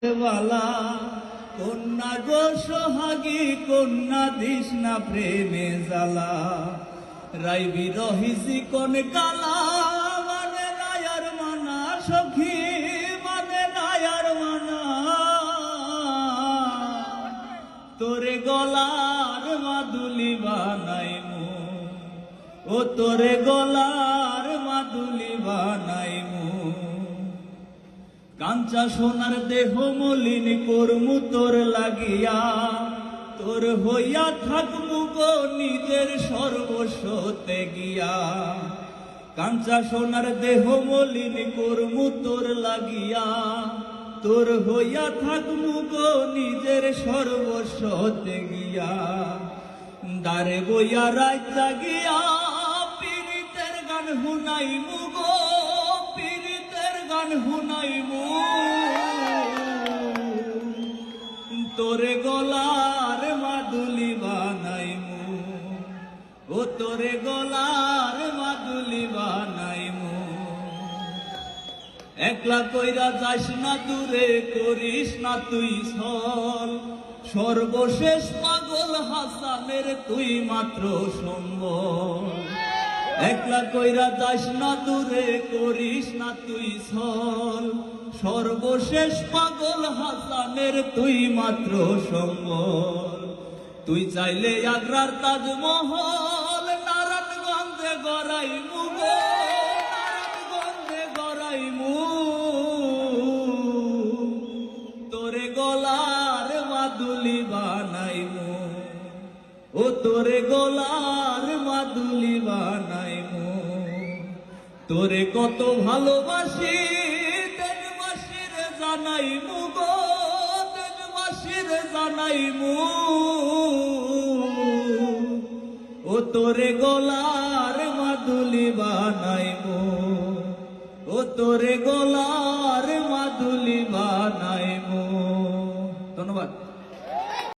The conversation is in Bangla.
বালা কন্যা গো সোহাগী কন্যা দিস না প্রেমে জ্বালা রাই বিরহি চিকন কালা মানে নায়ার মানা সখী মানে নায়ার মানা তোরে গলার মাদুলি বানাইমু ও তোরে গলার মাদুলি বানাইমু কাঞ্চা সোনার দেহ মলিন করমু তোর লাগিয়া তোর হইয়া থাকবো গো নিজের সর্বস্ব ত্যাগিয়া কাঞ্চা সোনার দেহ মলিন করমু তোর লাগিয়া তোর হইয়া থাকবো গো নিজের সর্বস্ব ত্যাগিয়া দারে বইয়া রাত জাগিয়া পীড়িতের গান হুনাইমু গো পীড়িতের গান হুনাইমু তোরে গলার মাদুলি বানাইমু ও তোরে গলার মাদুলি বানাইমু একলা কইরা যাস না দূরে করিস না তুই ছল সর্বশেষ পাগল হাসানের তুই মাত্র সম্বল একলা কইরা যাস না দূরে করিস না তুই ছল সর্বশেষ পাগল হাসানের তুই মাত্র সম্বল তুই চাইলে আগ্রার তাজমহল নারায়ণগঞ্জে গড়াইমু গো নারায়ণগঞ্জে গড়াইমু তোরে গলার মাদুলি বানাইমু ও তোরে গলার মাদুলি বানাইমু তোরে কত ভালোবাসি দেশবাসীর জানাইমু গো দেশবাসীর জানাইমু ও তোরে গলার মাদুলি বানাইমু ও তোরে গলার